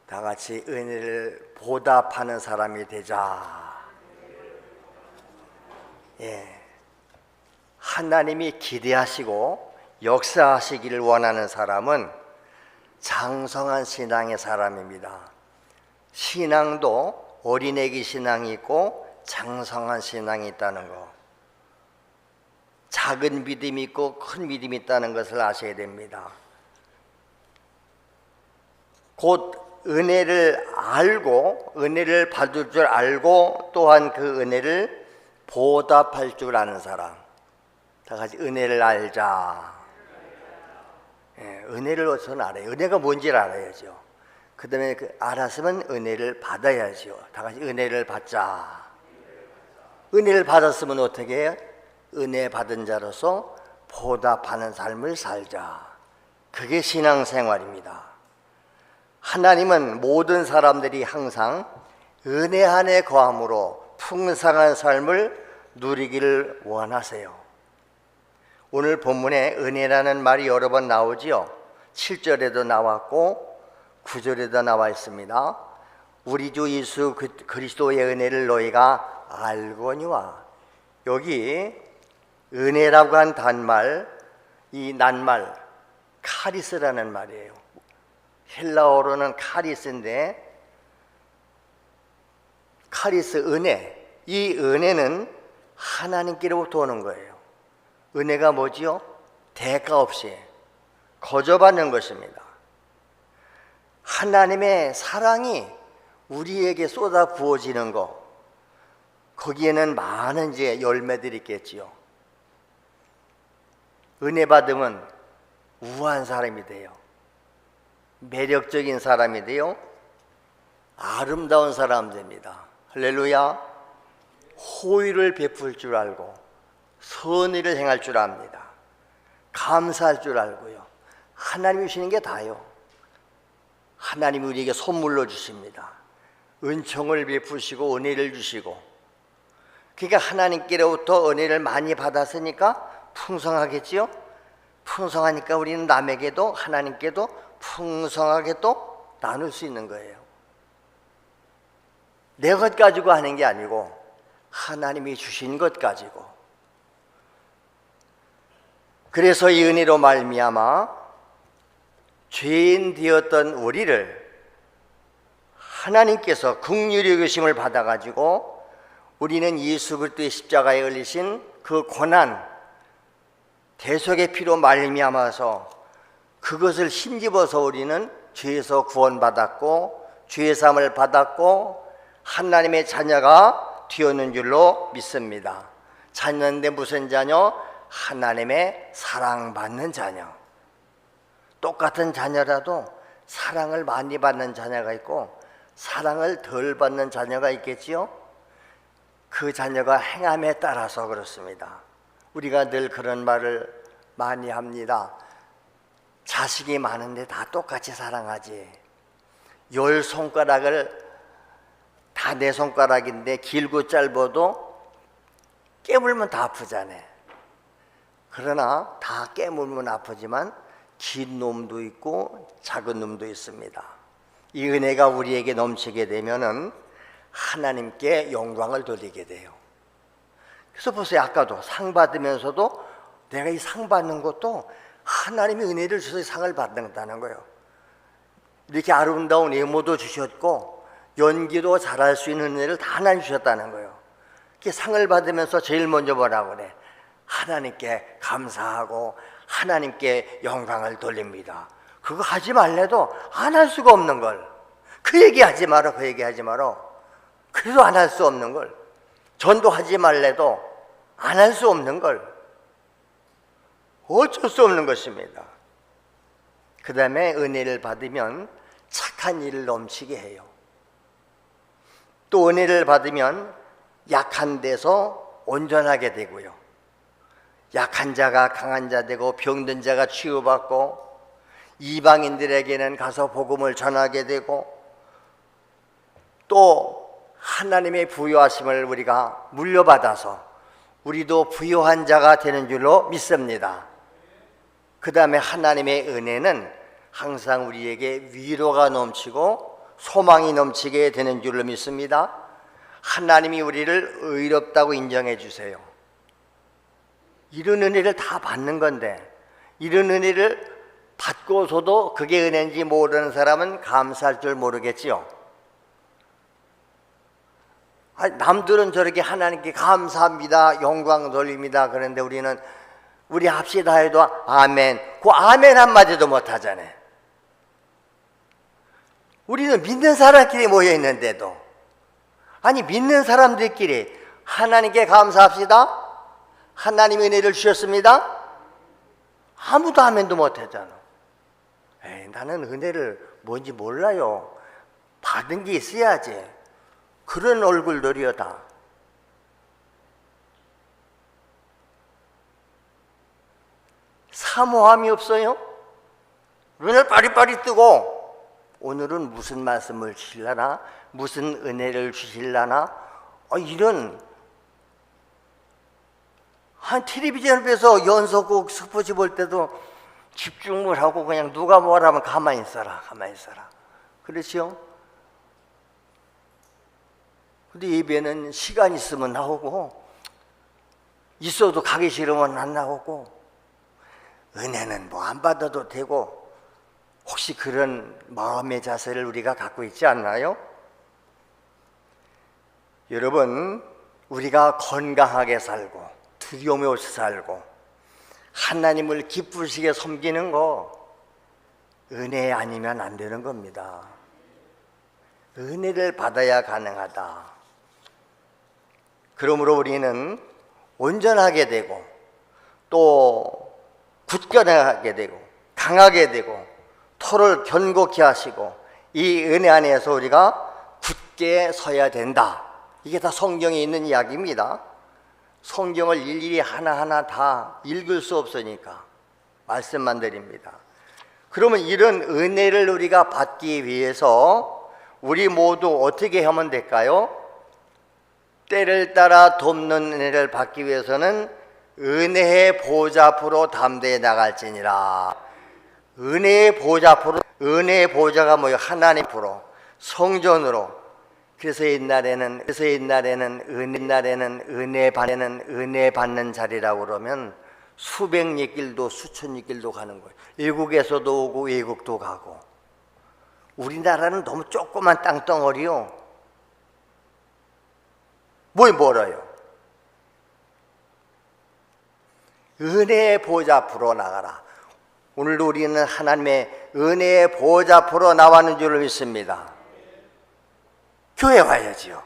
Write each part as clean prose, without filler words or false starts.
다 같이 은혜를 보답하는 사람이 되자. 하나님이 기대하시고 역사하시기를 원하는 사람은 장성한 신앙의 사람입니다. 신앙도 어린애기 신앙이 있고 장성한 신앙이 있다는 거, 작은 믿음이 있고 큰 믿음이 있다는 것을 아셔야 됩니다. 곧 은혜를 알고 은혜를 받을 줄 알고 또한 그 은혜를 보답할 줄 아는 사람. 다 같이 은혜를 알자. 은혜를 우선 알아요. 은혜가 뭔지를 알아야죠. 그 다음에 알았으면 은혜를 받아야죠. 다 같이 은혜를 받자. 은혜를 받았으면 어떻게 해요? 은혜 받은 자로서 보답하는 삶을 살자. 그게 신앙생활입니다. 하나님은 모든 사람들이 항상 은혜 안에 거함으로 풍성한 삶을 누리기를 원하세요. 오늘 본문에 은혜라는 말이 여러 번 나오지요. 7절에도 나왔고 9절에도 나와 있습니다. 우리 주 예수 그리스도의 은혜를 너희가 알거니와. 여기 은혜라고 한 단말, 이 낱말 카리스라는 말이에요. 헬라어로는 카리스인데, 카리스 은혜, 이 은혜는 하나님께로부터 오는 거예요. 은혜가 뭐지요? 대가 없이 거저받는 것입니다. 하나님의 사랑이 우리에게 쏟아 부어지는 것, 거기에는 많은 이제 열매들이 있겠지요. 은혜 받으면 우아한 사람이 돼요. 매력적인 사람이 돼요. 아름다운 사람 됩니다. 할렐루야. 호의를 베풀 줄 알고 선의를 행할 줄 압니다. 감사할 줄 알고요. 하나님이 주시는 게 다요. 하나님이 우리에게 선물로 주십니다. 은총을 베푸시고 은혜를 주시고, 그러니까 하나님께로부터 은혜를 많이 받았으니까 풍성하겠지요. 풍성하니까 우리는 남에게도 하나님께도 풍성하게 또 나눌 수 있는 거예요. 내 것 가지고 하는 게 아니고 하나님이 주신 것 가지고. 그래서 이 은혜로 말미암아 죄인 되었던 우리를 하나님께서 긍휼히 여기심을 받아가지고 우리는 예수 그리스도의 십자가에 흘리신 그 고난, 대속의 피로 말미암아서 그것을 힘입어서 우리는 죄에서 구원받았고 죄사함을 받았고 하나님의 자녀가 되었는 줄로 믿습니다. 자녀인데 무슨 자녀? 하나님의 사랑받는 자녀. 똑같은 자녀라도 사랑을 많이 받는 자녀가 있고 사랑을 덜 받는 자녀가 있겠지요. 그 자녀가 행함에 따라서 그렇습니다. 우리가 늘 그런 말을 많이 합니다. 자식이 많은데 다 똑같이 사랑하지. 10손가락을 다 내 손가락인데 길고 짧아도 깨물면 다 아프잖아요. 그러나 다 깨물면 아프지만 긴 놈도 있고 작은 놈도 있습니다. 이 은혜가 우리에게 넘치게 되면은 하나님께 영광을 돌리게 돼요. 그래서 보세요. 아까도 상 받으면서도 내가 이 상 받는 것도 하나님이 은혜를 주셔서 상을 받는다는 거예요. 이렇게 아름다운 외모도 주셨고 연기도 잘할 수 있는 은혜를 다 하나님 주셨다는 거예요. 이렇게 상을 받으면서 제일 먼저 뭐라고 그래? 하나님께 감사하고 하나님께 영광을 돌립니다. 그거 하지 말래도 안 할 수가 없는 걸. 그 얘기하지 마라, 그 얘기하지 마라. 그래도 안 할 수 없는 걸. 전도하지 말래도 안 할 수 없는 걸. 어쩔 수 없는 것입니다. 그 다음에 은혜를 받으면 착한 일을 넘치게 해요. 또 은혜를 받으면 약한 데서 온전하게 되고요. 약한 자가 강한 자 되고 병든 자가 치유받고 이방인들에게는 가서 복음을 전하게 되고 또 하나님의 부요하심을 우리가 물려받아서 우리도 부요한 자가 되는 줄로 믿습니다. 그 다음에 하나님의 은혜는 항상 우리에게 위로가 넘치고 소망이 넘치게 되는 줄로 믿습니다. 하나님이 우리를 의롭다고 인정해 주세요. 이런 은혜를 다 받는 건데, 이런 은혜를 받고서도 그게 은혜인지 모르는 사람은 감사할 줄 모르겠지요. 남들은 저렇게 하나님께 감사합니다, 영광 돌립니다. 그런데 우리는 우리 합시다 해도 아멘, 그 아멘 한마디도 못하잖아요. 우리는 믿는 사람끼리 모여 있는데도, 아니 믿는 사람들끼리 하나님께 감사합시다, 하나님의 은혜를 주셨습니다, 아무도 아멘도 못하잖아. 나는 은혜를 뭔지 몰라요. 받은 게 있어야지. 그런 얼굴들이여다. 사모함이 없어요? 눈을 빠리빠리 뜨고 오늘은 무슨 말씀을 주실라나, 무슨 은혜를 주실라나, 이런 한 텔레비전에서 연속곡 스포츠 볼 때도 집중을 하고 그냥 누가 뭐라면 가만히 있어라, 가만히 있어라. 그렇죠? 근데 예배는 시간 있으면 나오고, 있어도 가기 싫으면 안 나오고, 은혜는 뭐 안 받아도 되고, 혹시 그런 마음의 자세를 우리가 갖고 있지 않나요? 여러분, 우리가 건강하게 살고 두려움 없이 살고 하나님을 기쁘시게 섬기는 거 은혜 아니면 안 되는 겁니다. 은혜를 받아야 가능하다. 그러므로 우리는 온전하게 되고 또 굳건하게 되고 강하게 되고 토를 견고케 하시고 이 은혜 안에서 우리가 굳게 서야 된다. 이게 다 성경에 있는 이야기입니다. 성경을 일일이 하나하나 다 읽을 수 없으니까 말씀만 드립니다. 그러면 이런 은혜를 우리가 받기 위해서 우리 모두 어떻게 하면 될까요? 때를 따라 돕는 은혜를 받기 위해서는 은혜의 보좌 앞으로 담대히 나갈지니라. 은혜의 보좌 앞으로, 은혜의 보좌가 뭐예요? 하나님 앞으로, 성전으로. 그래서 옛날에는 은혜 받는 자리라고 그러면 수백 리길도 수천 리길도 가는 거예요. 외국에서도 오고 외국도 가고. 우리나라는 너무 조그만 땅덩어리요. 뭘 멀어요. 은혜의 보좌 앞으로 나가라. 오늘도 우리는 하나님의 은혜의 보좌 앞으로 나가는 줄 믿습니다. 교회 와야지요.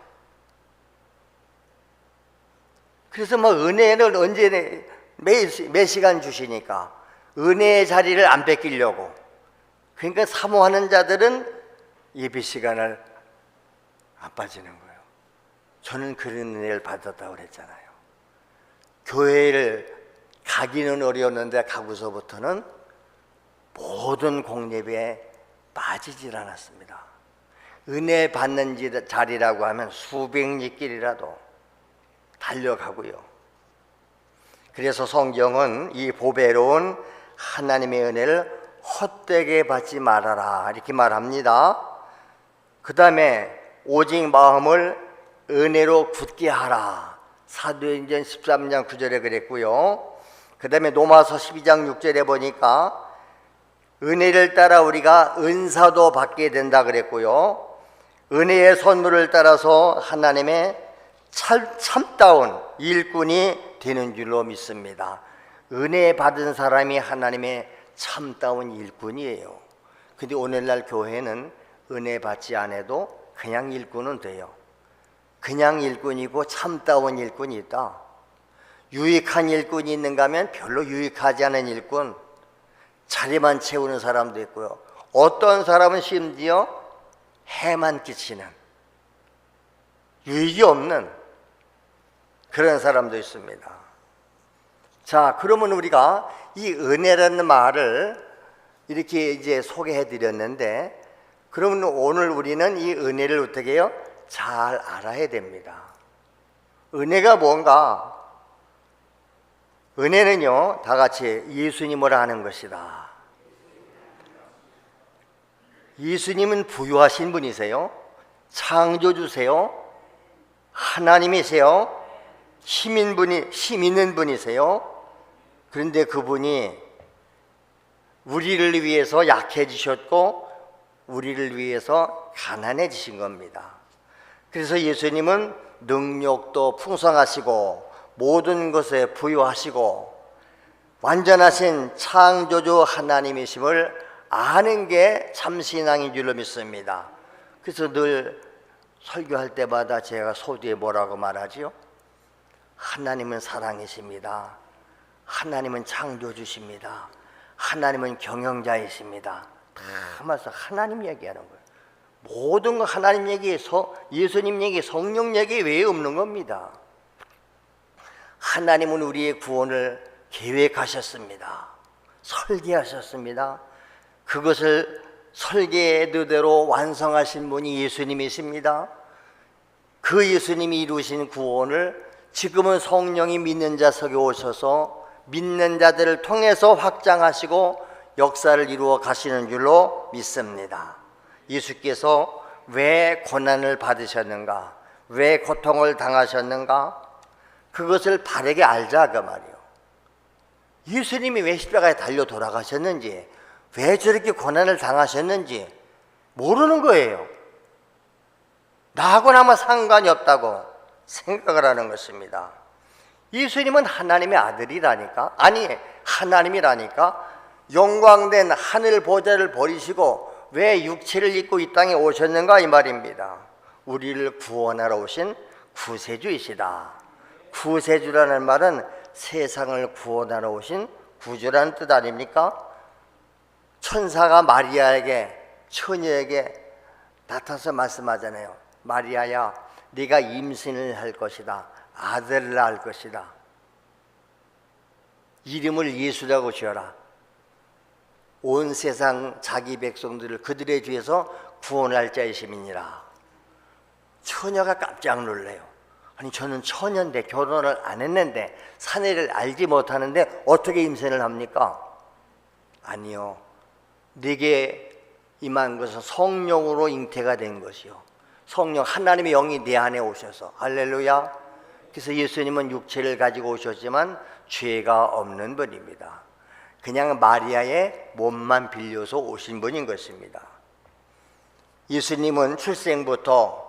그래서 뭐 은혜를 언제 매 시간 주시니까 은혜의 자리를 안 뺏기려고. 그러니까 사모하는 자들은 예배 시간을 안 빠지는 거예요. 저는 그런 은혜를 받았다고 그랬잖아요. 교회를 가기는 어려웠는데 가고서부터는 모든 공예배에 빠지질 않았습니다. 은혜 받는 자리라고 하면 수백 리길이라도 달려가고요. 그래서 성경은 이 보배로운 하나님의 은혜를 헛되게 받지 말아라 이렇게 말합니다. 그 다음에 오직 마음을 은혜로 굳게 하라. 사도행전 13장 9절에 그랬고요. 그 다음에 로마서 12장 6절에 보니까 은혜를 따라 우리가 은사도 받게 된다 그랬고요. 은혜의 선물을 따라서 하나님의 참다운 일꾼이 되는 줄로 믿습니다. 은혜 받은 사람이 하나님의 참다운 일꾼이에요. 근데 오늘날 교회는 은혜 받지 않아도 그냥 일꾼은 돼요. 그냥 일꾼이고 참다운 일꾼이 있다. 유익한 일꾼이 있는가 하면 별로 유익하지 않은 일꾼, 자리만 채우는 사람도 있고요. 어떤 사람은 심지어 해만 끼치는, 유익이 없는 그런 사람도 있습니다. 자, 그러면 우리가 이 은혜라는 말을 이렇게 이제 소개해 드렸는데, 그러면 오늘 우리는 이 은혜를 어떻게 해요? 잘 알아야 됩니다. 은혜가 뭔가? 은혜는요, 다 같이 예수님을 아는 것이다. 예수님은 부유하신 분이세요. 창조주세요. 하나님이세요. 힘 있는 분이세요. 그런데 그분이 우리를 위해서 약해지셨고 우리를 위해서 가난해지신 겁니다. 그래서 예수님은 능력도 풍성하시고 모든 것에 부유하시고 완전하신 창조주 하나님이심을 아는 게 참신앙인 줄로 믿습니다. 그래서 늘 설교할 때마다 제가 소두에 뭐라고 말하지요? 하나님은 사랑이십니다. 하나님은 창조주십니다. 하나님은 경영자이십니다. 다 말씀 하나님 얘기하는 거예요. 모든 거 하나님 얘기에서 예수님 얘기, 성령 얘기 외에 없는 겁니다. 하나님은 우리의 구원을 계획하셨습니다. 설계하셨습니다. 그것을 설계대로 완성하신 분이 예수님이십니다. 그 예수님이 이루신 구원을 지금은 성령이 믿는 자 속에 오셔서 믿는 자들을 통해서 확장하시고 역사를 이루어 가시는 줄로 믿습니다. 예수께서 왜 고난을 받으셨는가, 왜 고통을 당하셨는가, 그것을 바르게 알자 그 말이에요. 예수님이 왜 십자가에 달려 돌아가셨는지, 왜 저렇게 고난을 당하셨는지 모르는 거예요. 나하고는 아마 상관이 없다고 생각을 하는 것입니다. 예수님은 하나님의 아들이라니까, 아니 하나님이라니까. 영광된 하늘 보좌를 버리시고 왜 육체를 입고 이 땅에 오셨는가 이 말입니다. 우리를 구원하러 오신 구세주이시다. 구세주라는 말은 세상을 구원하러 오신 구주라는 뜻 아닙니까? 천사가 마리아에게, 처녀에게 나타나서 말씀하잖아요. 마리아야, 네가 임신을 할 것이다. 아들을 낳을 것이다. 이름을 예수라고 지어라. 온 세상 자기 백성들을 그들의 죄에서 구원할 자이심이니라. 처녀가 깜짝 놀래요. 아니 저는 처녀인데 결혼을 안 했는데 사내를 알지 못하는데 어떻게 임신을 합니까? 아니요. 네게 임한 것은 성령으로 잉태가 된 것이요. 성령 하나님의 영이 내 안에 오셔서 할렐루야. 그래서 예수님은 육체를 가지고 오셨지만 죄가 없는 분입니다. 그냥 마리아의 몸만 빌려서 오신 분인 것입니다. 예수님은 출생부터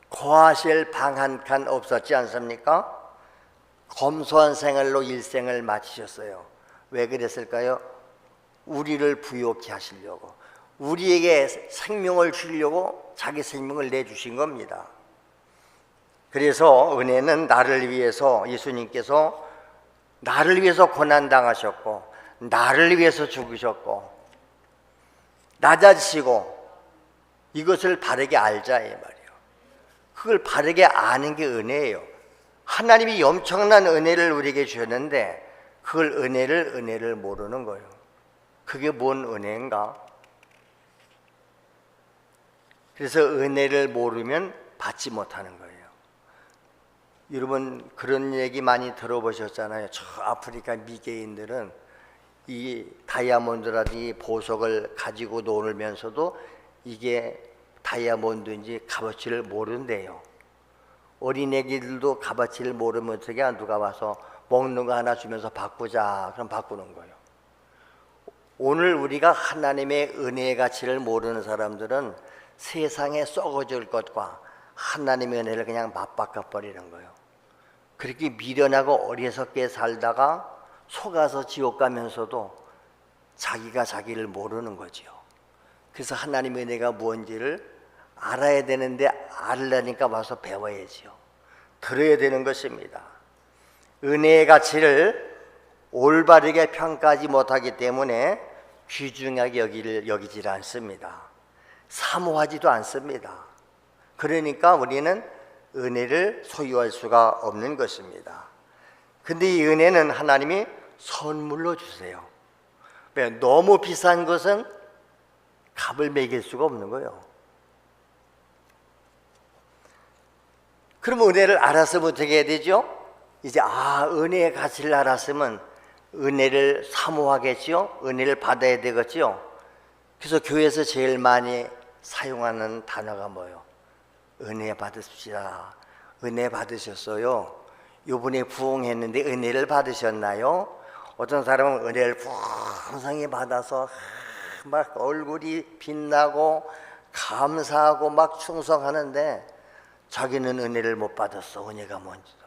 거하실 방 한 칸 없었지 않습니까? 검소한 생활로 일생을 마치셨어요. 왜 그랬을까요? 우리를 부욕케 하시려고, 우리에게 생명을 주려고 자기 생명을 내주신 겁니다. 그래서 은혜는 나를 위해서, 예수님께서 나를 위해서 고난당하셨고 나를 위해서 죽으셨고 낮아지시고, 이것을 바르게 알자 이 말이에요. 그걸 바르게 아는 게 은혜예요. 하나님이 엄청난 은혜를 우리에게 주셨는데 그걸 은혜를 모르는 거예요. 그게 뭔 은혜인가? 그래서 은혜를 모르면 받지 못하는 거예요. 여러분 그런 얘기 많이 들어보셨잖아요. 저 아프리카 미개인들은 이 다이아몬드라든지 보석을 가지고 놀면서도 이게 다이아몬드인지 값어치를 모른대요. 어린애기들도 값어치를 모르면 어떻게 누가 와서 먹는 거 하나 주면서 바꾸자 그럼 바꾸는 거예요. 오늘 우리가 하나님의 은혜의 가치를 모르는 사람들은 세상에 썩어질 것과 하나님의 은혜를 그냥 맞바꿔버리는 거예요. 그렇게 미련하고 어리석게 살다가 속아서 지옥 가면서도 자기가 자기를 모르는 거지요. 그래서 하나님의 은혜가 뭔지를 알아야 되는데 알려니까 와서 배워야지요. 들어야 되는 것입니다. 은혜의 가치를 올바르게 평가하지 못하기 때문에 귀중하게 여기질 않습니다. 사모하지도 않습니다. 그러니까 우리는 은혜를 소유할 수가 없는 것입니다. 근데 이 은혜는 하나님이 선물로 주세요. 왜? 너무 비싼 것은 값을 매길 수가 없는 거예요. 그럼 은혜를 알았으면 어떻게 해야 되죠? 이제 은혜의 가치를 알았으면 은혜를 사모하겠지요? 은혜를 받아야 되겠지요? 그래서 교회에서 제일 많이 사용하는 단어가 뭐예요? 은혜 받으십시다. 은혜 받으셨어요? 요번에 부흥했는데 은혜를 받으셨나요? 어떤 사람은 은혜를 풍성히 받아서 막 얼굴이 빛나고 감사하고 막 충성하는데 자기는 은혜를 못 받았어. 은혜가 뭔지도.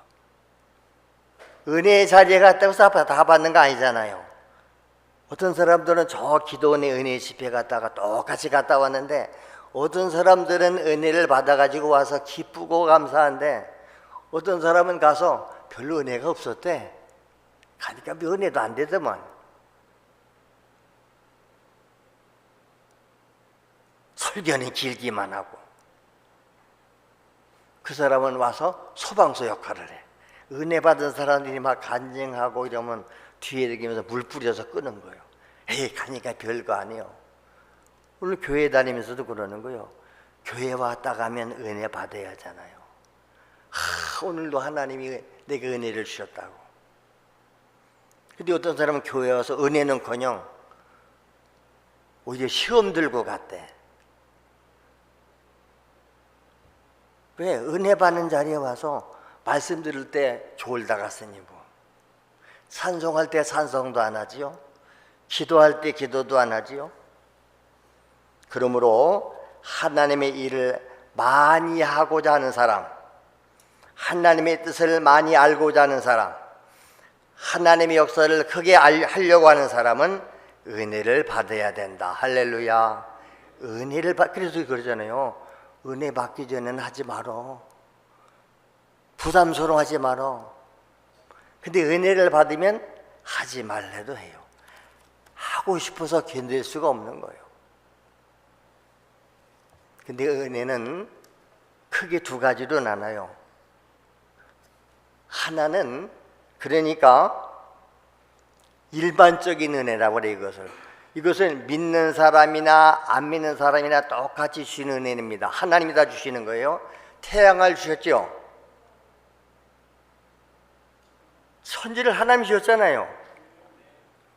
은혜의 자리에 갔다고 해서 다 받는 거 아니잖아요. 어떤 사람들은 저 기도원의 은혜 집회 갔다가 똑같이 갔다 왔는데 어떤 사람들은 은혜를 받아가지고 와서 기쁘고 감사한데 어떤 사람은 가서 별로 은혜가 없었대. 가니까 은혜도 안 되더만. 설교는 길기만 하고. 그 사람은 와서 소방서 역할을 해. 은혜 받은 사람들이 막 간증하고 이러면 뒤에 이러면서 물 뿌려서 끄는 거예요. 에이, 가니까 별거 아니에요. 오늘 교회 다니면서도 그러는 거예요. 교회 왔다 가면 은혜 받아야 하잖아요. 오늘도 하나님이 내게 은혜를 주셨다고. 근데 어떤 사람은 교회 와서 은혜는커녕 오히려 시험 들고 갔대. 왜? 은혜 받는 자리에 와서 말씀 들을 때 졸다 갔으니 뭐. 찬송할 때 찬송도 안 하지요. 기도할 때 기도도 안 하지요. 그러므로 하나님의 일을 많이 하고자 하는 사람, 하나님의 뜻을 많이 알고자 하는 사람, 하나님의 역사를 크게 하려고 하는 사람은 은혜를 받아야 된다. 할렐루야. 그래서 그러잖아요. 은혜 받기 전에는 하지 말어. 부담스러워하지 말어. 근데 은혜를 받으면 하지 말래도 해요. 하고 싶어서 견딜 수가 없는 거예요. 근데 은혜는 크게 두 가지로 나눠요. 하나는 그러니까 일반적인 은혜라고 그래요. 이것은 믿는 사람이나 안 믿는 사람이나 똑같이 주시는 은혜입니다. 하나님이 다 주시는 거예요. 태양을 주셨죠. 천지를 하나님이 주셨잖아요.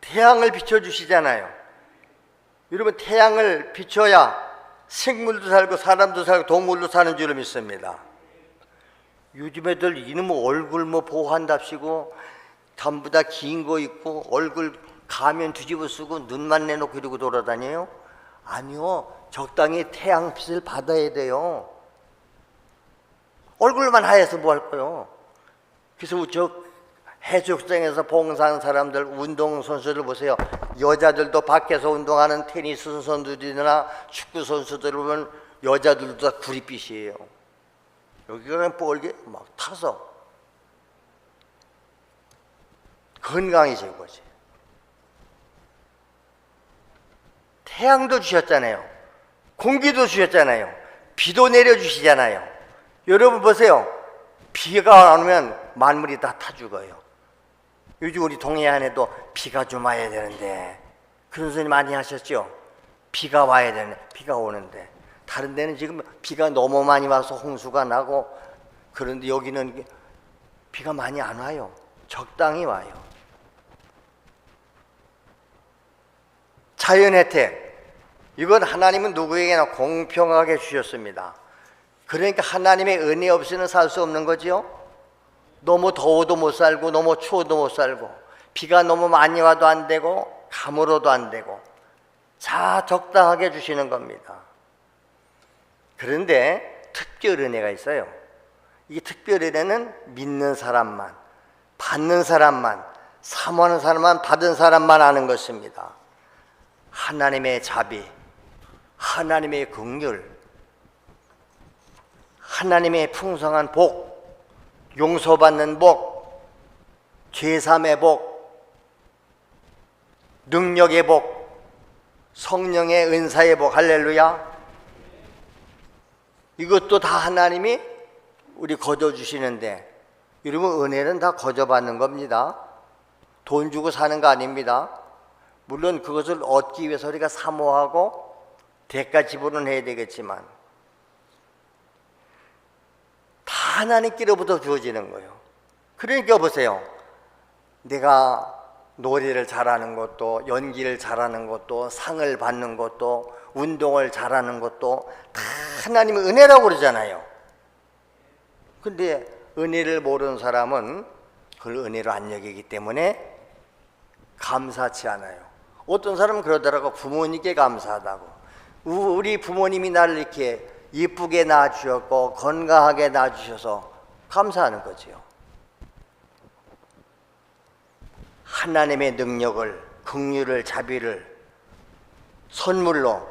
태양을 비춰주시잖아요. 여러분, 태양을 비춰야 생물도 살고 사람도 살고 동물도 사는 줄을 믿습니다. 요즘 애들 이놈 얼굴 보호한답시고 전부 다 긴 거 입고 얼굴 가면 뒤집어 쓰고 눈만 내놓고 이러고 돌아다녀요? 아니요, 적당히 태양빛을 받아야 돼요. 얼굴만 하얘서 뭐 할 거요? 그래서 저 해수욕장에서 봉사하는 사람들, 운동선수들 보세요. 여자들도 밖에서 운동하는 테니스 선수들이나 축구 선수들 보면 여자들도 다 구릿빛이에요. 여기가 그냥 뻘게 막 타서. 건강이 최고지. 태양도 주셨잖아요. 공기도 주셨잖아요. 비도 내려주시잖아요. 여러분 보세요. 비가 안 오면 만물이 다 타 죽어요. 요즘 우리 동해안에도 비가 좀 와야 되는데 그런 소리 많이 하셨죠? 비가 와야 되는데 비가 오는데 다른 데는 지금 비가 너무 많이 와서 홍수가 나고 그런데 여기는 비가 많이 안 와요. 적당히 와요. 자연 혜택, 이건 하나님은 누구에게나 공평하게 주셨습니다. 그러니까 하나님의 은혜 없이는 살 수 없는 거지요. 너무 더워도 못 살고 너무 추워도 못 살고 비가 너무 많이 와도 안 되고 가물어도 안 되고 자 적당하게 주시는 겁니다. 그런데 특별 은혜가 있어요. 이 특별 은혜는 믿는 사람만, 받는 사람만, 사모하는 사람만, 받은 사람만 아는 것입니다. 하나님의 자비, 하나님의 긍휼, 하나님의 풍성한 복, 용서받는 복, 죄삼의 복, 능력의 복, 성령의 은사의 복, 할렐루야. 이것도 다 하나님이 우리 거저주시는데 여러분 은혜는 다 거저받는 겁니다. 돈 주고 사는 거 아닙니다. 물론 그것을 얻기 위해서 우리가 사모하고 대가 지불은 해야 되겠지만 하나님께로부터 주어지는 거예요. 그러니까 보세요. 내가 노래를 잘하는 것도, 연기를 잘하는 것도, 상을 받는 것도, 운동을 잘하는 것도 다 하나님의 은혜라고 그러잖아요. 근데 은혜를 모르는 사람은 그걸 은혜로 안 여기기 때문에 감사치 않아요. 어떤 사람은 그러더라고. 부모님께 감사하다고. 우리 부모님이 나를 이렇게 이쁘게 낳아주셨고 건강하게 낳아주셔서 감사하는 거지요. 하나님의 능력을, 긍휼을, 자비를 선물로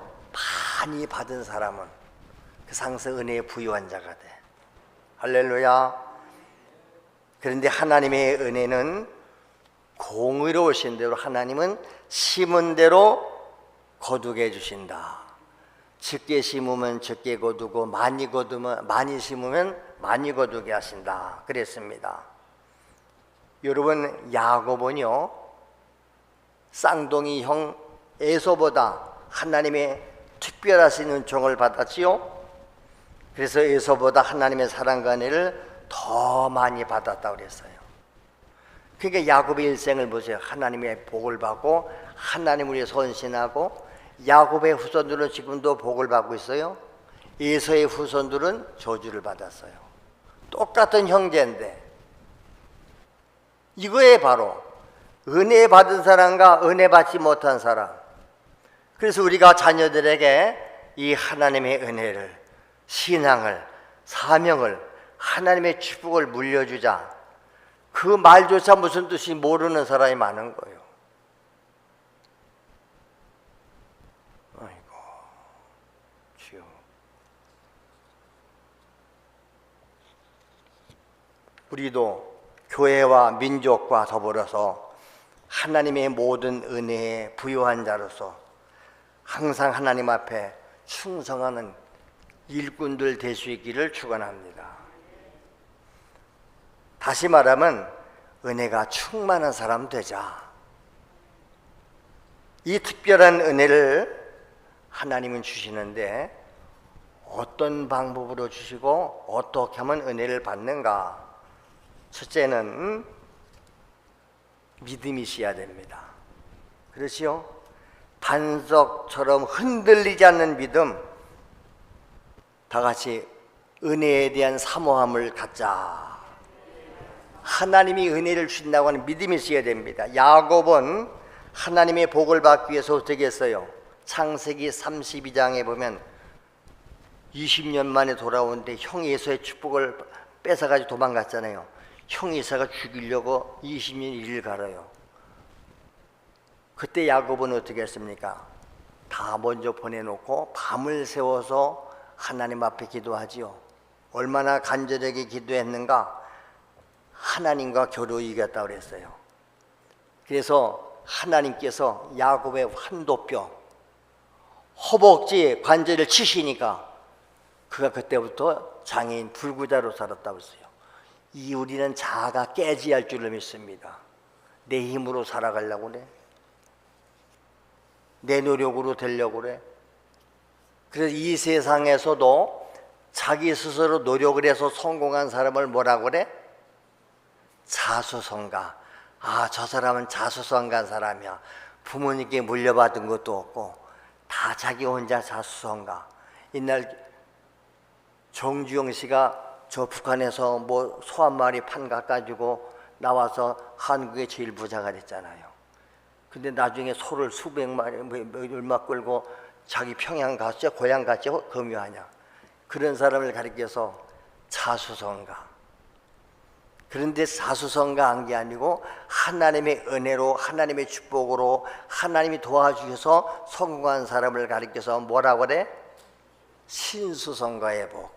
많이 받은 사람은 그 상서 은혜에 부유한 자가 돼. 할렐루야. 그런데 하나님의 은혜는 공의로우신 대로 하나님은 심은 대로 거두게 해주신다. 적게 심으면 적게 거두고 많이 거두면 많이 심으면 많이 거두게 하신다 그랬습니다. 여러분, 야곱은요 쌍둥이 형 에서보다 하나님의 특별하신 은총을 받았지요. 그래서 에서보다 하나님의 사랑과 은혜를 더 많이 받았다고 그랬어요. 그러니까 야곱의 일생을 보세요. 하나님의 복을 받고 하나님을 위해 헌신하고, 야곱의 후손들은 지금도 복을 받고 있어요. 에서의 후손들은 저주를 받았어요. 똑같은 형제인데, 이거에 바로 은혜 받은 사람과 은혜 받지 못한 사람. 그래서 우리가 자녀들에게 이 하나님의 은혜를, 신앙을, 사명을, 하나님의 축복을 물려주자. 그 말조차 무슨 뜻인지 모르는 사람이 많은 거예요. 아이고, 주여. 우리도 교회와 민족과 더불어서 하나님의 모든 은혜에 부유한 자로서 항상 하나님 앞에 충성하는 일꾼들 될 수 있기를 축원합니다. 다시 말하면 은혜가 충만한 사람 되자. 이 특별한 은혜를 하나님은 주시는데 어떤 방법으로 주시고 어떻게 하면 은혜를 받는가? 첫째는 믿음이 있어야 됩니다. 그렇지요? 반석처럼 흔들리지 않는 믿음. 다 같이 은혜에 대한 사모함을 갖자. 하나님이 은혜를 주신다고 하는 믿음이 있어야 됩니다. 야곱은 하나님의 복을 받기 위해서 어떻게 했어요? 창세기 32장에 보면 20년 만에 돌아오는데 형 에서의 축복을 뺏어가지고 도망갔잖아요. 형 에서가 죽이려고 20년 일을 갈아요. 그때 야곱은 어떻게 했습니까? 다 먼저 보내놓고 밤을 새워서 하나님 앞에 기도하지요. 얼마나 간절하게 기도했는가? 하나님과 겨루어 이겼다고 그랬어요. 그래서 하나님께서 야곱의 환도뼈, 허벅지 관절을 치시니까 그가 그때부터 장애인 불구자로 살았다고 했어요. 이 우리는 자아가 깨져야 할 줄을 믿습니다. 내 힘으로 살아가려고 그래? 내 노력으로 되려고 그래? 그래서 이 세상에서도 자기 스스로 노력을 해서 성공한 사람을 뭐라고 그래? 자수성가. 아, 저 사람은 자수성가한 사람이야. 부모님께 물려받은 것도 없고 다 자기 혼자 자수성가. 옛날 정주영 씨가 저 북한에서 뭐 소 한 마리 판 갖가지고 나와서 한국의 제일 부자가 됐잖아요. 근데 나중에 소를 수백 마리 얼마 끌고 자기 평양 갔죠, 고향 갔죠, 금유하냐. 그런 사람을 가리켜서 자수성가. 그런데 자수성가한 게 아니고 하나님의 은혜로, 하나님의 축복으로 하나님이 도와주셔서 성공한 사람을 가리켜서 뭐라고 그래? 신수성가의 복.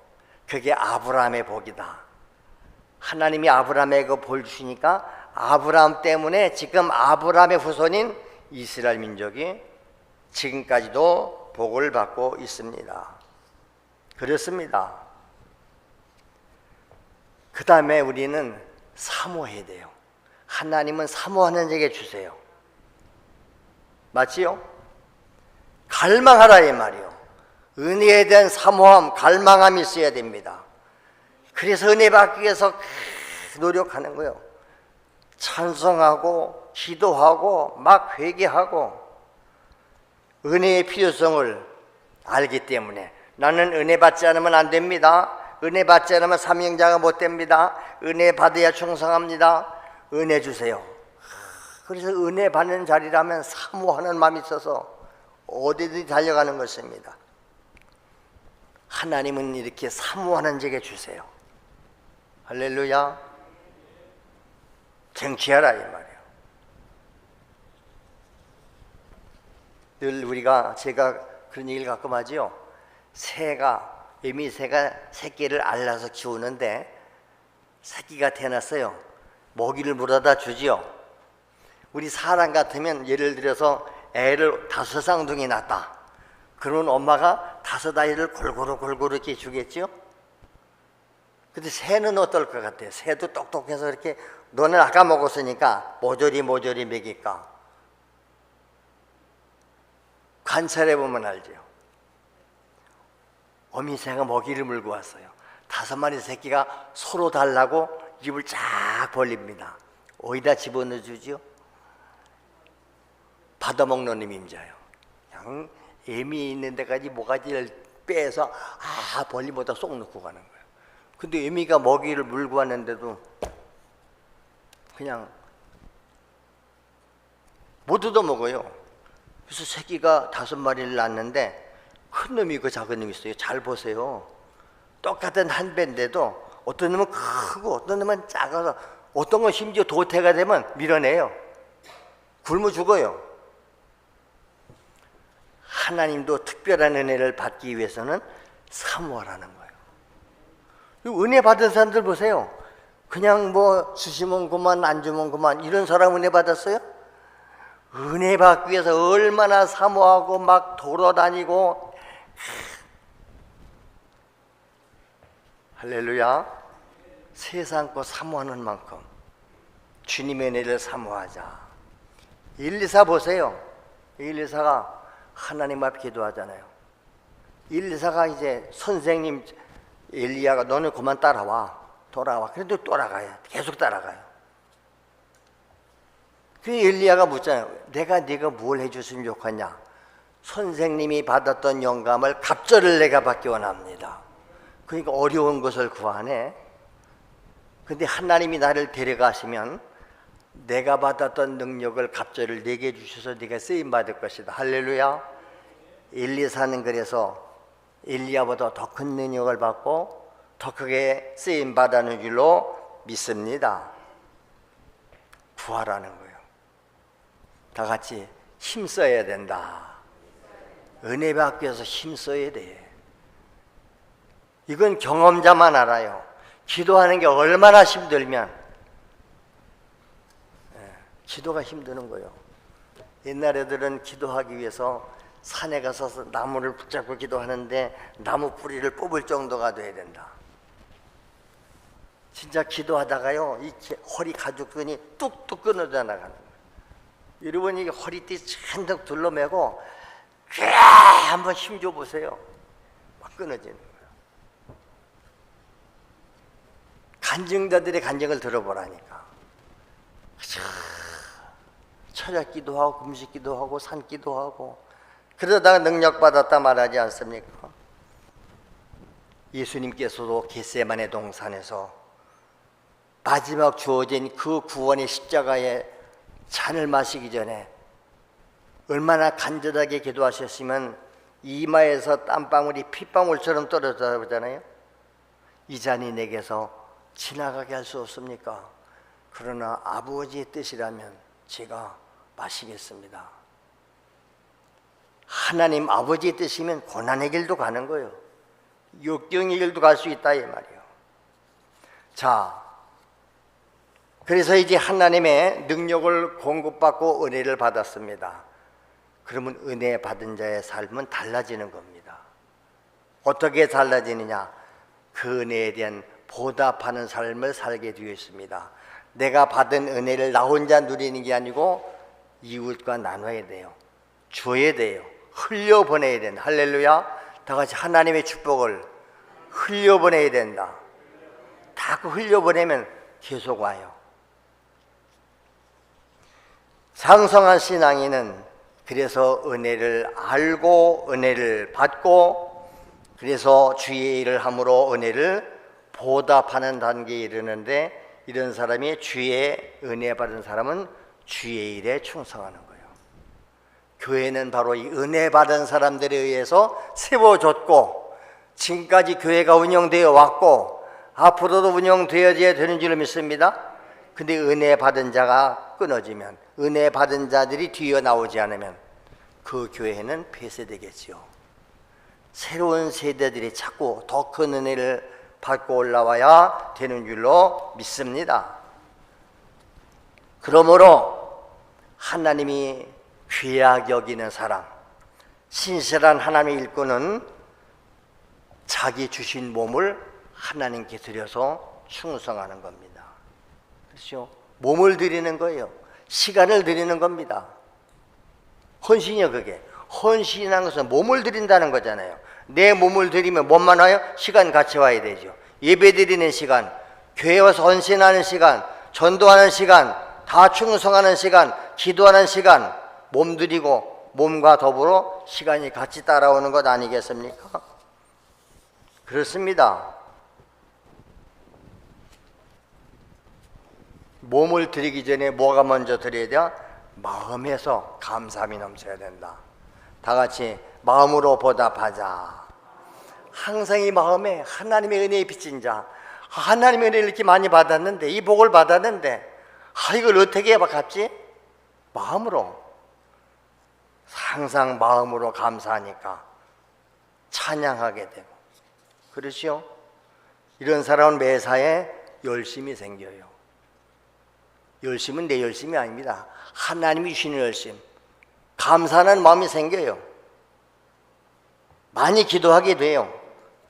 그게 아브라함의 복이다. 하나님이 아브라함에게 볼 주시니까 아브라함 때문에 지금 아브라함의 후손인 이스라엘 민족이 지금까지도 복을 받고 있습니다. 그렇습니다. 그 다음에 우리는 사모해야 돼요. 하나님은 사모하는 자에게 주세요. 맞지요? 갈망하라 이 말이요. 은혜에 대한 사모함, 갈망함이 있어야 됩니다. 그래서 은혜 받기 위해서 노력하는 거예요. 찬송하고 기도하고 막 회개하고 은혜의 필요성을 알기 때문에 나는 은혜 받지 않으면 안 됩니다. 은혜 받지 않으면 사명자가 못 됩니다. 은혜 받아야 충성합니다. 은혜 주세요. 그래서 은혜 받는 자리라면 사모하는 마음이 있어서 어디든지 달려가는 것입니다. 하나님은 이렇게 사모하는 자에게 주세요. 할렐루야. 쟁취하라 이 말이에요. 늘 우리가 제가 그런 얘기를 가끔 하지요. 애미새가 새끼를 알라서 키우는데 새끼가 태어났어요. 먹이를 물어다 주지요. 우리 사람 같으면 예를 들어서 애를 5쌍둥이 낳았다. 그러면 엄마가 5 아이를 골고루 이렇게 주겠지요. 근데 새는 어떨 것 같아요? 새도 똑똑해서 이렇게 너는 아까 먹었으니까 모조리 먹일까? 관찰해 보면 알죠. 어미새가 먹이를 물고 왔어요. 5마리 새끼가 서로 달라고 입을 쫙 벌립니다. 어디다 집어넣어 주지요? 받아먹는 임자요. 그냥 애미 있는 데까지 모가지를 빼서 벌리보다 쏙 넣고 가는 거예요. 근데 애미가 먹이를 물고 왔는데도 그냥 못 얻어먹어요. 그래서 새끼가 5마리를 낳았는데 큰 놈이 있고 작은 놈이 있어요. 잘 보세요. 똑같은 한 배인데도 어떤 놈은 크고 어떤 놈은 작아서 어떤 건 심지어 도태가 되면 밀어내요. 굶어 죽어요. 하나님도 특별한 은혜를 받기 위해서는 사모하라는 거예요. 은혜 받은 사람들 보세요. 그냥 뭐 주시면 그만 안 주면 그만 이런 사람 은혜 받았어요? 은혜 받기 위해서 얼마나 사모하고 막 돌아다니고. 할렐루야. 세상 거 사모하는 만큼 주님의 은혜를 사모하자. 124 보세요. 124가 하나님 앞에 기도하잖아요. 124가 이제 선생님 엘리야가 너는 그만 따라와. 돌아와. 그래도 따라가요. 계속 따라가요. 그 엘리야가 묻잖아요. 네가 뭘 해줬으면 좋겠냐? 선생님이 받았던 영감을 갑절을 내가 받기 원합니다. 그러니까 어려운 것을 구하네. 근데 하나님이 나를 데려가시면 내가 받았던 능력을 갑절을 내게 주셔서 네가 쓰임 받을 것이다. 할렐루야. 엘리사는 그래서 엘리야보다 더 큰 능력을 받고 더 크게 쓰임 받는 줄로 믿습니다. 구하라는 거예요. 다 같이 힘써야 된다. 은혜 받기 위해서 힘써야 돼. 이건 경험자만 알아요. 기도하는 게 얼마나 힘들면 기도가 힘드는 거예요. 옛날 애들은 기도하기 위해서 산에 가서 나무를 붙잡고 기도하는데 나무 뿌리를 뽑을 정도가 돼야 된다. 진짜 기도하다가요, 이 허리 가죽끈이 뚝뚝 끊어져 나가는 거예요. 여러분 이 허리띠 잔뜩 둘러매고 한번 힘줘 보세요. 막 끊어지는 거예요. 간증자들의 간증을 들어보라니까. 철야 기도하고 금식 기도하고 산 기도하고 그러다가 능력 받았다 말하지 않습니까? 예수님께서도 겟세마네 동산에서 마지막 주어진 그 구원의 십자가의 잔을 마시기 전에 얼마나 간절하게 기도하셨으면 이마에서 땀방울이 핏방울처럼 떨어져 보잖아요. 이 잔이 내게서 지나가게 할 수 없습니까? 그러나 아버지의 뜻이라면 제가 마시겠습니다. 하나님 아버지의 뜻이면 고난의 길도 가는 거예요. 역경의 길도 갈 수 있다 이 말이에요. 자, 그래서 이제 하나님의 능력을 공급받고 은혜를 받았습니다. 그러면 은혜 받은 자의 삶은 달라지는 겁니다. 어떻게 달라지느냐? 그 은혜에 대한 보답하는 삶을 살게 되어 있습니다. 내가 받은 은혜를 나 혼자 누리는 게 아니고 이웃과 나눠야 돼요. 줘야 돼요. 흘려보내야 된다. 할렐루야. 다 같이 하나님의 축복을 흘려보내야 된다. 다 그 흘려보내면 계속 와요. 상성한 신앙인은 그래서 은혜를 알고 은혜를 받고 그래서 주의 일을 함으로 은혜를 보답하는 단계에 이르는데, 이런 사람이 주의 은혜 받은 사람은 주의 일에 충성하는 거예요. 교회는 바로 이 은혜 받은 사람들에 의해서 세워졌고 지금까지 교회가 운영되어 왔고 앞으로도 운영되어야 되는 줄 믿습니다. 근데 은혜 받은 자가 끊어지면, 은혜 받은 자들이 뛰어나오지 않으면 그 교회는 폐쇄되겠지요. 새로운 세대들이 자꾸 더 큰 은혜를 받고 올라와야 되는 줄로 믿습니다. 그러므로 하나님이 귀하게 여기는 사람, 신실한 하나님의 일꾼은 자기 주신 몸을 하나님께 드려서 충성하는 겁니다. 그렇죠? 몸을 드리는 거예요. 시간을 드리는 겁니다. 헌신이요. 그게 헌신이라는 것은 몸을 드린다는 거잖아요. 내 몸을 드리면 몸만 와요? 시간 같이 와야 되죠. 예배 드리는 시간, 교회 와서 헌신하는 시간, 전도하는 시간, 다 충성하는 시간, 기도하는 시간, 몸 드리고 몸과 더불어 시간이 같이 따라오는 것 아니겠습니까? 그렇습니다. 몸을 드리기 전에 뭐가 먼저 드려야 돼요? 마음에서 감사함이 넘쳐야 된다. 다 같이 마음으로 보답하자. 항상 이 마음에 하나님의 은혜에 비친 자, 하나님의 은혜를 이렇게 많이 받았는데, 이 복을 받았는데 이걸 어떻게 해야 갚지? 마음으로, 항상 마음으로 감사하니까 찬양하게 되고, 그렇죠? 이런 사람은 매사에 열심이 생겨요. 열심은 내 열심이 아닙니다. 하나님이 주시는 열심, 감사하는 마음이 생겨요. 많이 기도하게 돼요.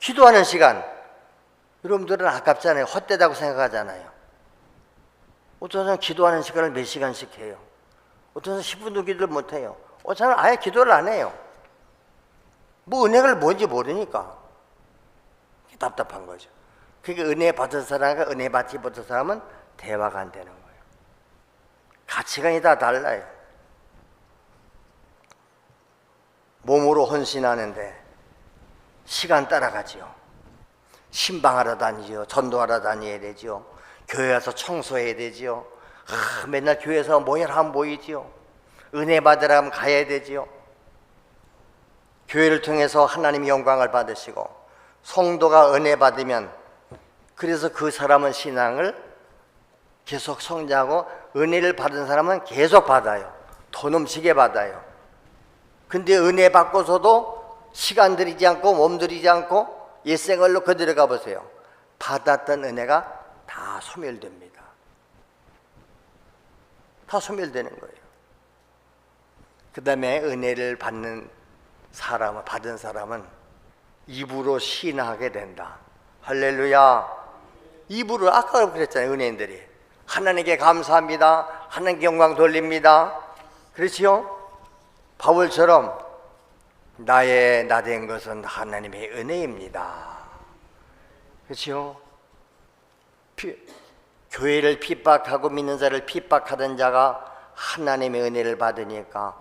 기도하는 시간, 여러분들은 아깝잖아요. 헛되다고 생각하잖아요. 어떤 사람은 기도하는 시간을 몇 시간씩 해요. 어떤 사람은 10분도 기도를 못해요. 어떤 사람은 아예 기도를 안 해요. 뭐 은혜가 뭔지 모르니까 답답한 거죠. 그러니까 은혜 받은 사람과 은혜 받지 못한 사람은 대화가 안 되는 거예요. 가치관이 다 달라요. 몸으로 헌신하는데 시간 따라가지요. 신방하러 다니죠. 전도하러 다녀야 되죠. 교회 와서 청소해야 되죠. 맨날 교회에서 모여라 하면 모이지요. 은혜 받으라 하면 가야 되지요. 교회를 통해서 하나님의 영광을 받으시고 성도가 은혜 받으면, 그래서 그 사람은 신앙을 계속 성장하고 은혜를 받은 사람은 계속 받아요. 더 넘치게 받아요. 근데 은혜 받고서도 시간 들이지 않고 몸 들이지 않고 옛생활로 그대로 가보세요. 받았던 은혜가 다 소멸됩니다. 다 소멸되는 거예요. 그 다음에 은혜를 받는 사람은, 받은 사람은 입으로 시인하게 된다. 할렐루야. 입으로, 아까 그랬잖아요. 은혜인들이 하나님께 감사합니다, 하나님께 영광 돌립니다. 그렇지요? 바울처럼 나의 나된 것은 하나님의 은혜입니다. 그렇죠? 교회를 핍박하고 믿는 자를 핍박하던 자가 하나님의 은혜를 받으니까,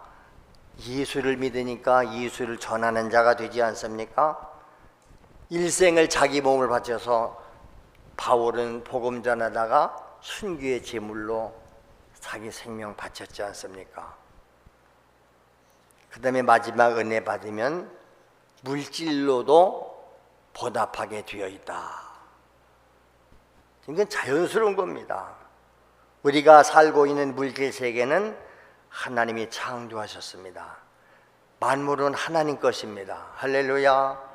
예수를 믿으니까 예수를 전하는 자가 되지 않습니까? 일생을 자기 몸을 바쳐서 바울은 복음 전하다가 순교의 제물로 자기 생명 바쳤지 않습니까? 그 다음에 마지막 은혜 받으면 물질로도 보답하게 되어 있다. 이건 자연스러운 겁니다. 우리가 살고 있는 물질 세계는 하나님이 창조하셨습니다. 만물은 하나님 것입니다. 할렐루야.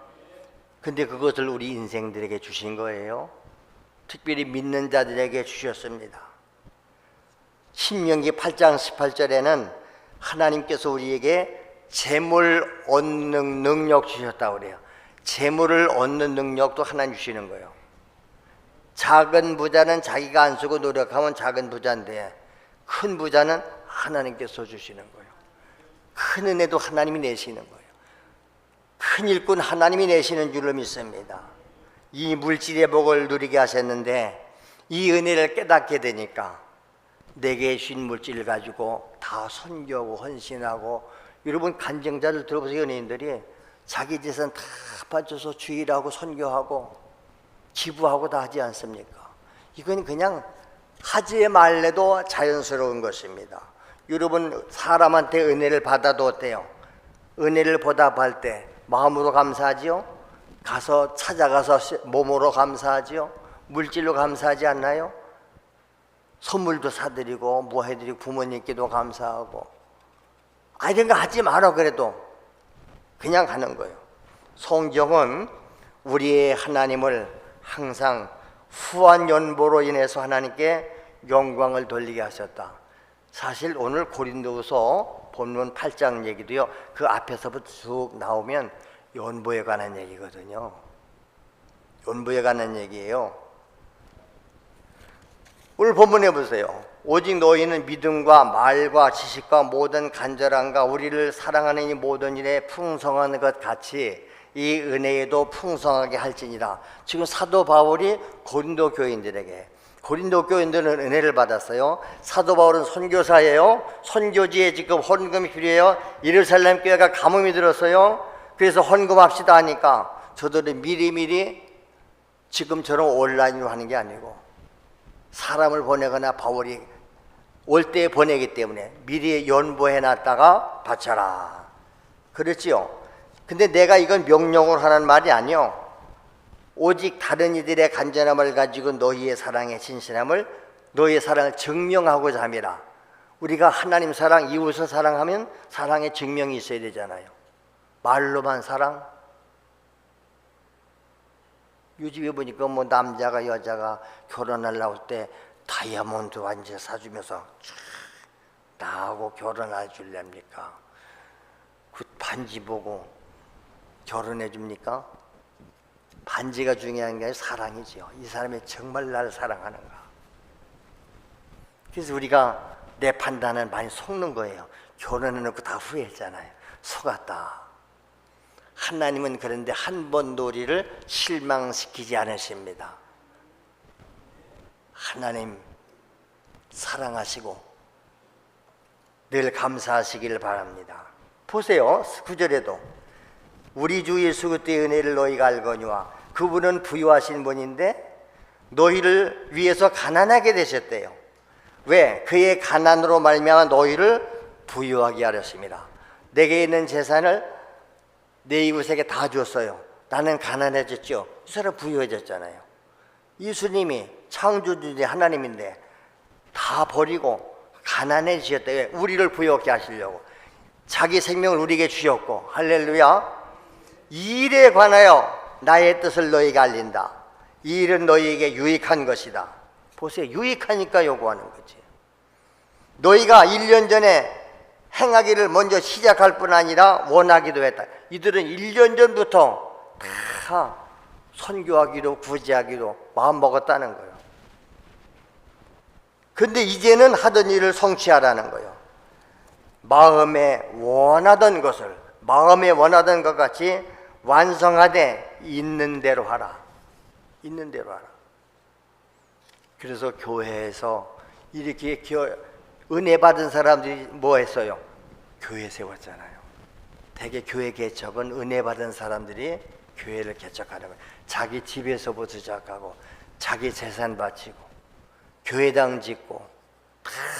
근데 그것을 우리 인생들에게 주신 거예요. 특별히 믿는 자들에게 주셨습니다. 신명기 8장 18절에는 하나님께서 우리에게 재물 얻는 능력 주셨다고 그래요. 재물을 얻는 능력도 하나님 주시는 거예요. 작은 부자는 자기가 안 쓰고 노력하면 작은 부자인데, 큰 부자는 하나님께서 주시는 거예요. 큰 은혜도 하나님이 내시는 거예요. 큰 일꾼 하나님이 내시는 줄로 믿습니다. 이 물질의 복을 누리게 하셨는데 이 은혜를 깨닫게 되니까 내게 주신 물질을 가지고 다 선교하고 헌신하고, 여러분 간증자들 들어보세요. 연예인들이 자기 재산 다 바쳐서 주일하고 선교하고 기부하고 다 하지 않습니까? 이건 그냥 하지 말래도 자연스러운 것입니다. 여러분 사람한테 은혜를 받아도 어때요? 은혜를 보답할 때 마음으로 감사하지요? 가서 찾아가서 몸으로 감사하지요? 물질로 감사하지 않나요? 선물도 사드리고 뭐 해드리고 부모님께도 감사하고. 이런 거 하지 마라 그래도 그냥 하는 거예요. 성경은 우리의 하나님을 항상 후한 연보로 인해서 하나님께 영광을 돌리게 하셨다. 사실 오늘 고린도후서 본문 8장 얘기도요, 그 앞에서부터 쭉 나오면 연보에 관한 얘기거든요. 연보에 관한 얘기예요. 오늘 본문에 보세요. 오직 너희는 믿음과 말과 지식과 모든 간절함과 우리를 사랑하는 이 모든 일에 풍성한 것 같이 이 은혜에도 풍성하게 할지니라. 지금 사도 바울이 고린도 교인들에게, 고린도 교인들은 은혜를 받았어요. 사도 바울은 선교사예요. 선교지에 지금 헌금이 필요해요. 예루살렘 교회가 가뭄이 들었어요. 그래서 헌금합시다 하니까 저들은 미리미리 지금처럼 온라인으로 하는 게 아니고 사람을 보내거나 바울이 올 때 보내기 때문에 미리 연보해놨다가 바쳐라. 그렇지요. 근데 내가 이건 명령으로 하는 말이 아니요. 오직 다른 이들의 간절함을 가지고 너희의 사랑의 진실함을, 너희의 사랑을 증명하고자 함이라. 우리가 하나님 사랑, 이웃을 사랑하면 사랑의 증명이 있어야 되잖아요. 말로만 사랑? 요즘에 보니까 뭐 남자가 여자가 결혼하려고 때 다이아몬드 완전 사주면서 나하고 결혼할 줄랍니까? 그 반지 보고 결혼해 줍니까? 반지가 중요한 게 아니라 사랑이지요. 이 사람이 정말 나를 사랑하는가. 그래서 우리가 내 판단은 많이 속는 거예요. 결혼해놓고 다 후회했잖아요. 속았다. 하나님은 그런데 한 번도 우리를 실망시키지 않으십니다. 하나님 사랑하시고 늘 감사하시길 바랍니다. 보세요. 9절에도 우리 주 예수 그리스도의 은혜를 너희가 알거니와 그분은 부유하신 분인데 너희를 위해서 가난하게 되셨대요. 왜? 그의 가난으로 말미암아 너희를 부유하게 하렸습니다. 내게 있는 재산을 내 이웃에게 다 줬어요. 나는 가난해졌죠. 이 사람 부유해졌잖아요. 예수님이 창조주의 하나님인데 다 버리고 가난해지셨다. 왜? 우리를 부유하게 하시려고. 자기 생명을 우리에게 주셨고, 할렐루야. 이 일에 관하여 나의 뜻을 너희가 알린다. 이 일은 너희에게 유익한 것이다. 보세요. 유익하니까 요구하는 거지. 너희가 1년 전에 행하기를 먼저 시작할 뿐 아니라 원하기도 했다. 이들은 1년 전부터 다 선교하기로 구제하기로 마음 먹었다는 거예요. 근데 이제는 하던 일을 성취하라는 거예요. 마음에 원하던 것을, 마음에 원하던 것 같이 완성하되 있는 대로 하라. 있는 대로 하라. 그래서 교회에서 이렇게 은혜 받은 사람들이 뭐 했어요? 교회 세웠잖아요. 대개 교회 개척은 은혜 받은 사람들이 교회를 개척하는 거예요. 자기 집에서부터 시작하고 자기 재산 바치고 교회당 짓고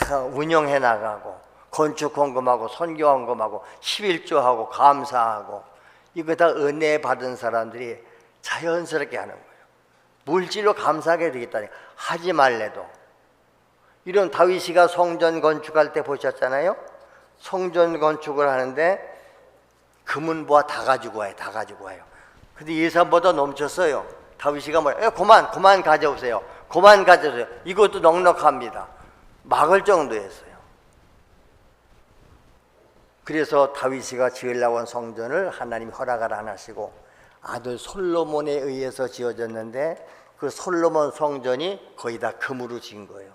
다 운영해 나가고 건축 헌금하고 선교 헌금하고 11조하고 감사하고 이거 다 은혜 받은 사람들이 자연스럽게 하는 거예요. 물질로 감사하게 되겠다니 하지 말래도. 이런 다윗이가 성전 건축할 때 보셨잖아요. 성전 건축을 하는데 금은보화 다 가지고 와요. 다 가지고 와요. 근데 예산보다 넘쳤어요. 다윗이가 뭐야? 그만 가져오세요. 그만 가져오세요. 이것도 넉넉합니다. 막을 정도였어요. 그래서 다윗이가 지으려고 한 성전을 하나님이 허락을 안 하시고 아들 솔로몬에 의해서 지어졌는데 그 솔로몬 성전이 거의 다 금으로 지은 거예요.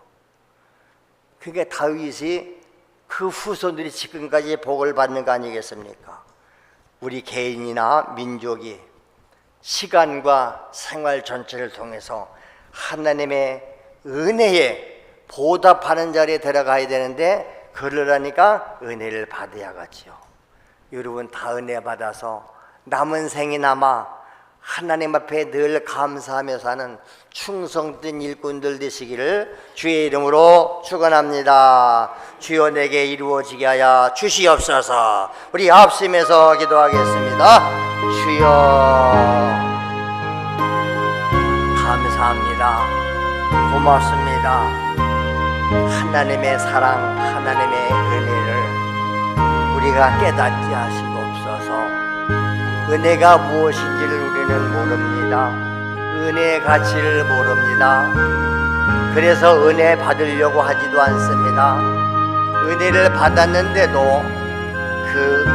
그게 다윗이 그 후손들이 지금까지 복을 받는 거 아니겠습니까? 우리 개인이나 민족이 시간과 생활 전체를 통해서 하나님의 은혜에 보답하는 자리에 들어가야 되는데 그러려니까 은혜를 받아야겠지요. 여러분 다 은혜 받아서 남은 생이 남아 하나님 앞에 늘 감사하며 사는 충성된 일꾼들 되시기를 주의 이름으로 축원합니다. 주여 내게 이루어지게 하여 주시옵소서. 우리 합심해서 기도하겠습니다. 주여 감사합니다. 고맙습니다. 하나님의 사랑, 하나님의 은혜를 우리가 깨닫게 하시옵소서. 은혜가 무엇인지를 우리는 모릅니다. 은혜의 가치를 모릅니다. 그래서 은혜 받으려고 하지도 않습니다. 은혜를 받았는데도 그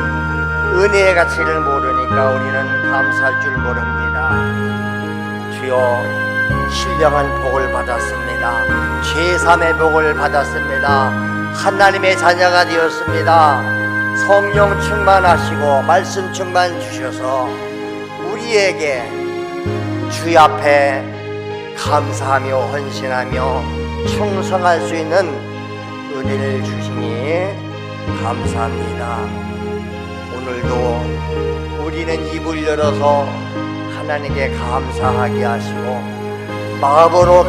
은혜의 가치를 모르니까 우리는 감사할 줄 모릅니다. 주여 신령한 복을 받았습니다. 죄삼의 복을 받았습니다. 하나님의 자녀가 되었습니다. 성령 충만하시고 말씀 충만 주셔서 우리에게 주 앞에 감사하며 헌신하며 충성할 수 있는 은혜를 주시니 감사합니다. 오늘도 우리는 입을 열어서 하나님께 감사하게 하시고 마음으로